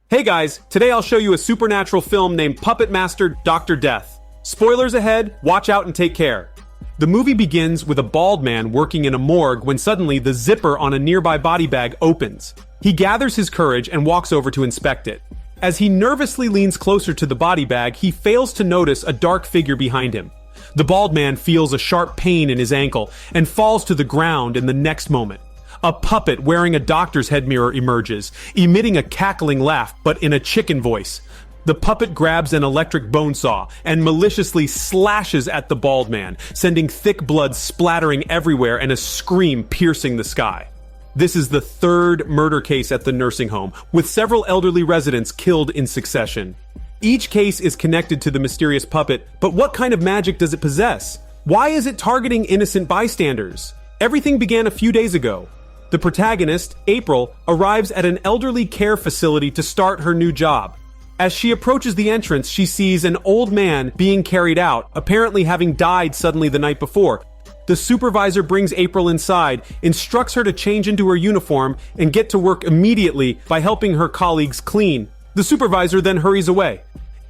Hey guys, today I'll show you a supernatural film named Puppet Master Doktor Death. Spoilers ahead, watch out and take care. The movie begins with a bald man working in a morgue when suddenly the zipper on a nearby body bag opens. He gathers his courage and walks over to inspect it. As he nervously leans closer to the body bag, he fails to notice a dark figure behind him. The bald man feels a sharp pain in his ankle and falls to the ground in the next moment. A puppet wearing a doctor's head mirror emerges, emitting a cackling laugh but in a chicken voice. The puppet grabs an electric bone saw and maliciously slashes at the bald man, sending thick blood splattering everywhere and a scream piercing the sky. This is the third murder case at the nursing home, with several elderly residents killed in succession. Each case is connected to the mysterious puppet, but what kind of magic does it possess? Why is it targeting innocent bystanders? Everything began a few days ago. The protagonist, April, arrives at an elderly care facility to start her new job. As she approaches the entrance, she sees an old man being carried out, apparently having died suddenly the night before. The supervisor brings April inside, instructs her to change into her uniform, and get to work immediately by helping her colleagues clean. The supervisor then hurries away.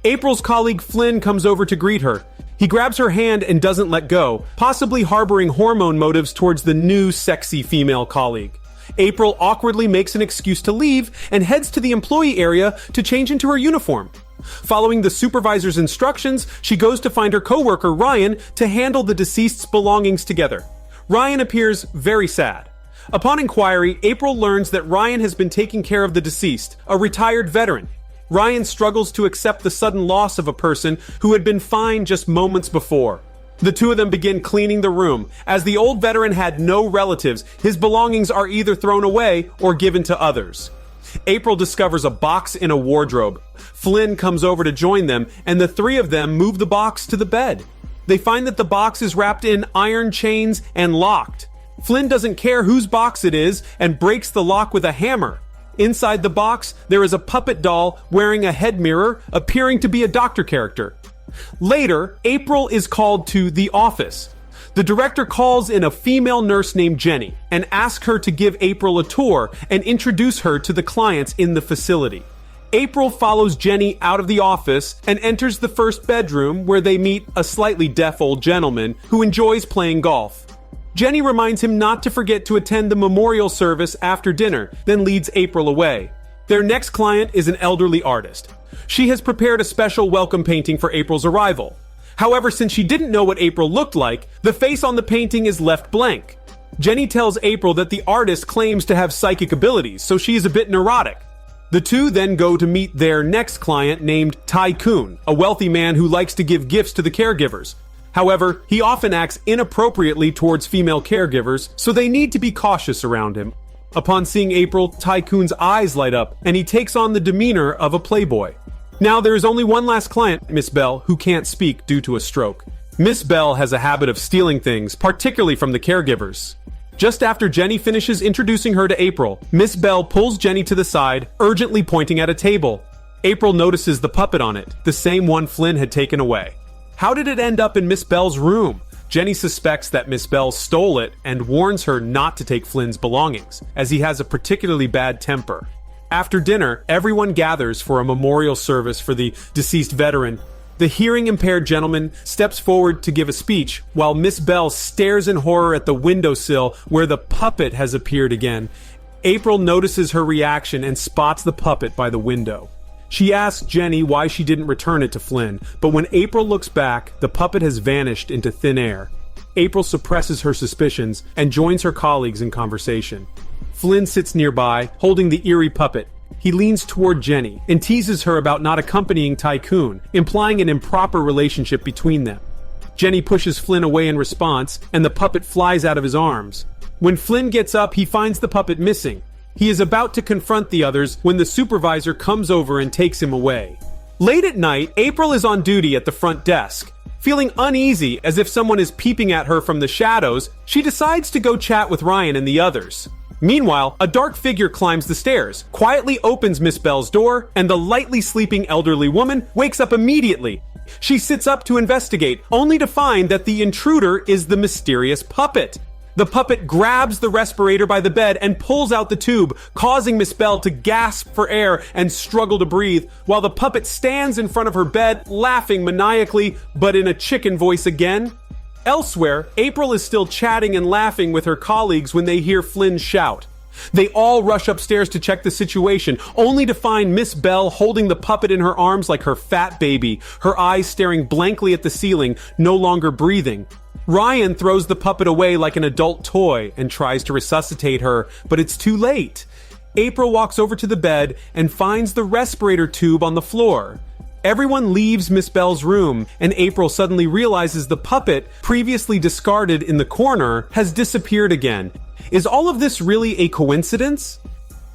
April's colleague Flynn comes over to greet her. He grabs her hand and doesn't let go, possibly harboring hormone motives towards the new sexy female colleague. April awkwardly makes an excuse to leave and heads to the employee area to change into her uniform. Following the supervisor's instructions, she goes to find her coworker Ryan to handle the deceased's belongings together. Ryan appears very sad. Upon inquiry, April learns that Ryan has been taking care of the deceased, a retired veteran. Ryan struggles to accept the sudden loss of a person who had been fine just moments before. The two of them begin cleaning the room. As the old veteran had no relatives, his belongings are either thrown away or given to others. April discovers a box in a wardrobe. Flynn comes over to join them, and the three of them move the box to the bed. They find that the box is wrapped in iron chains and locked. Flynn doesn't care whose box it is and breaks the lock with a hammer. Inside the box, there is a puppet doll wearing a head mirror, appearing to be a doctor character. Later, April is called to the office. The director calls in a female nurse named Jenny and asks her to give April a tour and introduce her to the clients in the facility. April follows Jenny out of the office and enters the first bedroom where they meet a slightly deaf old gentleman who enjoys playing golf. Jenny reminds him not to forget to attend the memorial service after dinner, then leads April away. Their next client is an elderly artist. She has prepared a special welcome painting for April's arrival. However, since she didn't know what April looked like, the face on the painting is left blank. Jenny tells April that the artist claims to have psychic abilities, so she is a bit neurotic. The two then go to meet their next client named Tycoon, a wealthy man who likes to give gifts to the caregivers. However, he often acts inappropriately towards female caregivers, so they need to be cautious around him. Upon seeing April, Tycoon's eyes light up, and he takes on the demeanor of a playboy. Now there is only one last client, Miss Bell, who can't speak due to a stroke. Miss Bell has a habit of stealing things, particularly from the caregivers. Just after Jenny finishes introducing her to April, Miss Bell pulls Jenny to the side, urgently pointing at a table. April notices the puppet on it, the same one Flynn had taken away. How did it end up in Miss Bell's room? Jenny suspects that Miss Bell stole it and warns her not to take Flynn's belongings, as he has a particularly bad temper. After dinner, everyone gathers for a memorial service for the deceased veteran. The hearing-impaired gentleman steps forward to give a speech, while Miss Bell stares in horror at the windowsill where the puppet has appeared again. April notices her reaction and spots the puppet by the window. She asks Jenny why she didn't return it to Flynn, but when April looks back, the puppet has vanished into thin air. April suppresses her suspicions and joins her colleagues in conversation. Flynn sits nearby, holding the eerie puppet. He leans toward Jenny and teases her about not accompanying Tycoon, implying an improper relationship between them. Jenny pushes Flynn away in response, and the puppet flies out of his arms. When Flynn gets up, he finds the puppet missing. He is about to confront the others when the supervisor comes over and takes him away. Late at night, April is on duty at the front desk. Feeling uneasy as if someone is peeping at her from the shadows, she decides to go chat with Ryan and the others. Meanwhile, a dark figure climbs the stairs, quietly opens Miss Bell's door, and the lightly sleeping elderly woman wakes up immediately. She sits up to investigate, only to find that the intruder is the mysterious puppet. The puppet grabs the respirator by the bed and pulls out the tube, causing Miss Bell to gasp for air and struggle to breathe, while the puppet stands in front of her bed, laughing maniacally, but in a chicken voice again. Elsewhere, April is still chatting and laughing with her colleagues when they hear Flynn shout. They all rush upstairs to check the situation, only to find Miss Bell holding the puppet in her arms like her fat baby, her eyes staring blankly at the ceiling, no longer breathing. Ryan throws the puppet away like an adult toy and tries to resuscitate her, but it's too late. April walks over to the bed and finds the respirator tube on the floor. Everyone leaves Miss Bell's room, and April suddenly realizes the puppet, previously discarded in the corner, has disappeared again. Is all of this really a coincidence?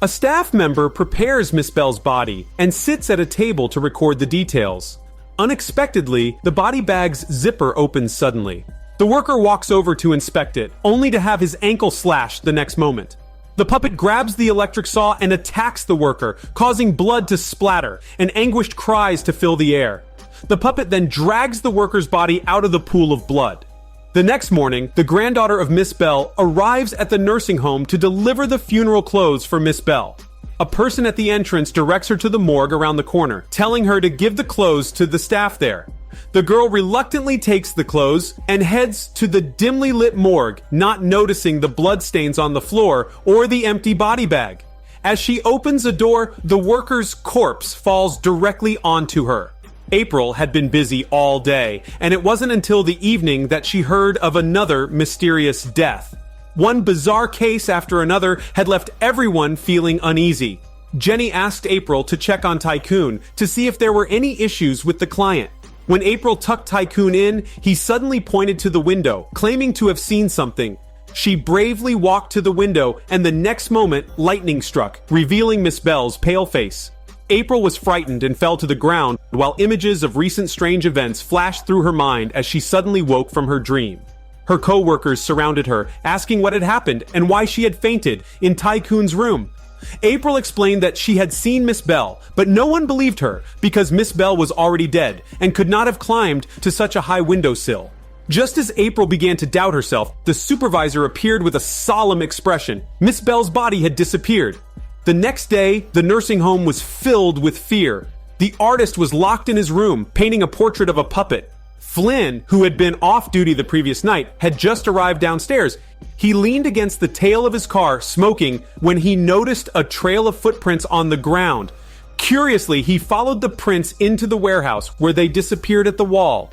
A staff member prepares Miss Bell's body and sits at a table to record the details. Unexpectedly, the body bag's zipper opens suddenly. The worker walks over to inspect it, only to have his ankle slashed the next moment. The puppet grabs the electric saw and attacks the worker, causing blood to splatter and anguished cries to fill the air. The puppet then drags the worker's body out of the pool of blood. The next morning, the granddaughter of Miss Bell arrives at the nursing home to deliver the funeral clothes for Miss Bell. A person at the entrance directs her to the morgue around the corner, telling her to give the clothes to the staff there. The girl reluctantly takes the clothes and heads to the dimly lit morgue, not noticing the bloodstains on the floor or the empty body bag. As she opens a door, the worker's corpse falls directly onto her. April had been busy all day, and it wasn't until the evening that she heard of another mysterious death. One bizarre case after another had left everyone feeling uneasy. Jenny asked April to check on Tycoon to see if there were any issues with the client. When April tucked Tycoon in, he suddenly pointed to the window, claiming to have seen something. She bravely walked to the window, and the next moment, lightning struck, revealing Miss Bell's pale face. April was frightened and fell to the ground, while images of recent strange events flashed through her mind as she suddenly woke from her dream. Her co-workers surrounded her, asking what had happened and why she had fainted in Tycoon's room. April explained that she had seen Miss Bell, but no one believed her because Miss Bell was already dead and could not have climbed to such a high windowsill. Just as April began to doubt herself, the supervisor appeared with a solemn expression. Miss Bell's body had disappeared. The next day, the nursing home was filled with fear. The artist was locked in his room, painting a portrait of a puppet. Flynn, who had been off duty the previous night, had just arrived downstairs. He leaned against the tail of his car, smoking, when he noticed a trail of footprints on the ground. Curiously, he followed the prints into the warehouse, where they disappeared at the wall.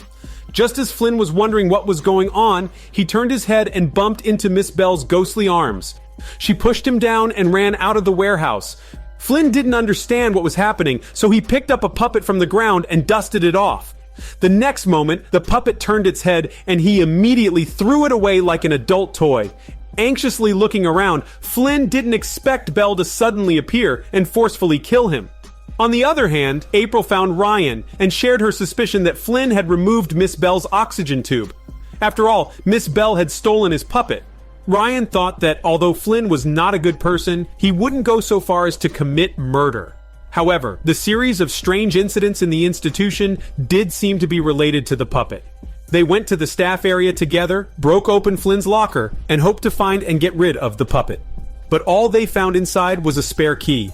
Just as Flynn was wondering what was going on, he turned his head and bumped into Miss Bell's ghostly arms. She pushed him down and ran out of the warehouse. Flynn didn't understand what was happening, so he picked up a puppet from the ground and dusted it off. The next moment, the puppet turned its head and he immediately threw it away like an adult toy. Anxiously looking around, Flynn didn't expect Bell to suddenly appear and forcefully kill him. On the other hand, April found Ryan and shared her suspicion that Flynn had removed Miss Bell's oxygen tube. After all, Miss Bell had stolen his puppet. Ryan thought that although Flynn was not a good person, he wouldn't go so far as to commit murder. However, the series of strange incidents in the institution did seem to be related to the puppet. They went to the staff area together, broke open Flynn's locker, and hoped to find and get rid of the puppet. But all they found inside was a spare key.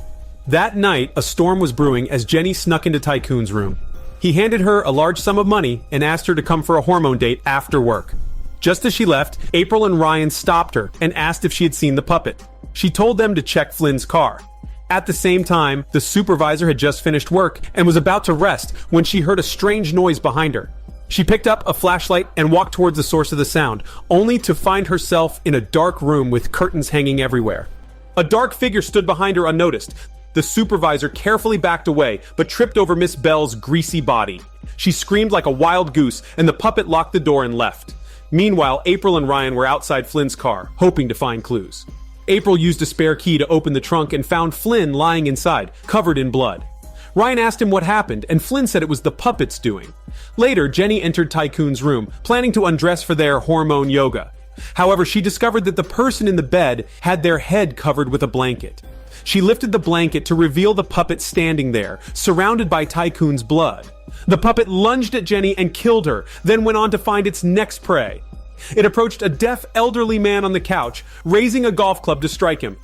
That night, a storm was brewing as Jenny snuck into Tycoon's room. He handed her a large sum of money and asked her to come for a hormone date after work. Just as she left, April and Ryan stopped her and asked if she had seen the puppet. She told them to check Flynn's car. At the same time, the supervisor had just finished work and was about to rest when she heard a strange noise behind her. She picked up a flashlight and walked towards the source of the sound, only to find herself in a dark room with curtains hanging everywhere. A dark figure stood behind her unnoticed. The supervisor carefully backed away, but tripped over Miss Bell's greasy body. She screamed like a wild goose, and the puppet locked the door and left. Meanwhile, April and Ryan were outside Flynn's car, hoping to find clues. April used a spare key to open the trunk and found Flynn lying inside, covered in blood. Ryan asked him what happened, and Flynn said it was the puppet's doing. Later, Jenny entered Tycoon's room, planning to undress for their hormone yoga. However, she discovered that the person in the bed had their head covered with a blanket. She lifted the blanket to reveal the puppet standing there, surrounded by Tycoon's blood. The puppet lunged at Jenny and killed her, then went on to find its next prey. It approached a deaf elderly man on the couch, raising a golf club to strike him.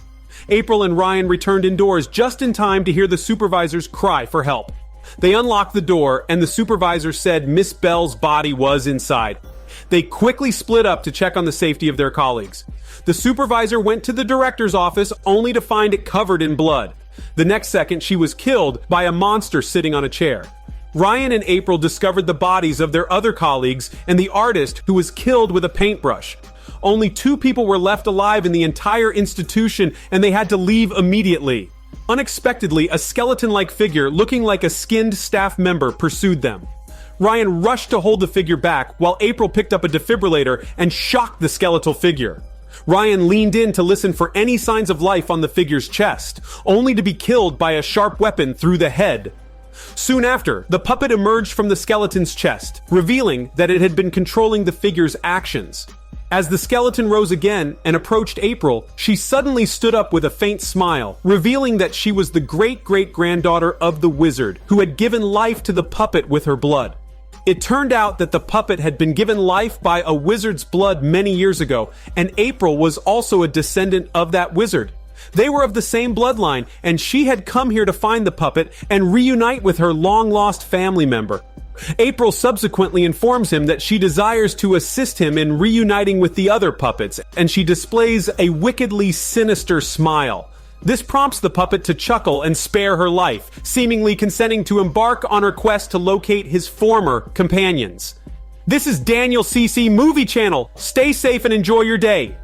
April and Ryan returned indoors just in time to hear the supervisor's cry for help. They unlocked the door, and the supervisor said Miss Bell's body was inside. They quickly split up to check on the safety of their colleagues. The supervisor went to the director's office only to find it covered in blood. The next second, she was killed by a monster sitting on a chair. Ryan and April discovered the bodies of their other colleagues and the artist who was killed with a paintbrush. Only 2 people were left alive in the entire institution, and they had to leave immediately. Unexpectedly, a skeleton-like figure looking like a skinned staff member pursued them. Ryan rushed to hold the figure back while April picked up a defibrillator and shocked the skeletal figure. Ryan leaned in to listen for any signs of life on the figure's chest, only to be killed by a sharp weapon through the head. Soon after, the puppet emerged from the skeleton's chest, revealing that it had been controlling the figure's actions. As the skeleton rose again and approached April, she suddenly stood up with a faint smile, revealing that she was the great-great-granddaughter of the wizard, who had given life to the puppet with her blood. It turned out that the puppet had been given life by a wizard's blood many years ago, and April was also a descendant of that wizard. They were of the same bloodline, and she had come here to find the puppet and reunite with her long-lost family member. April subsequently informs him that she desires to assist him in reuniting with the other puppets, and she displays a wickedly sinister smile. This prompts the puppet to chuckle and spare her life, seemingly consenting to embark on her quest to locate his former companions. This is Daniel CC Movie Channel. Stay safe and enjoy your day.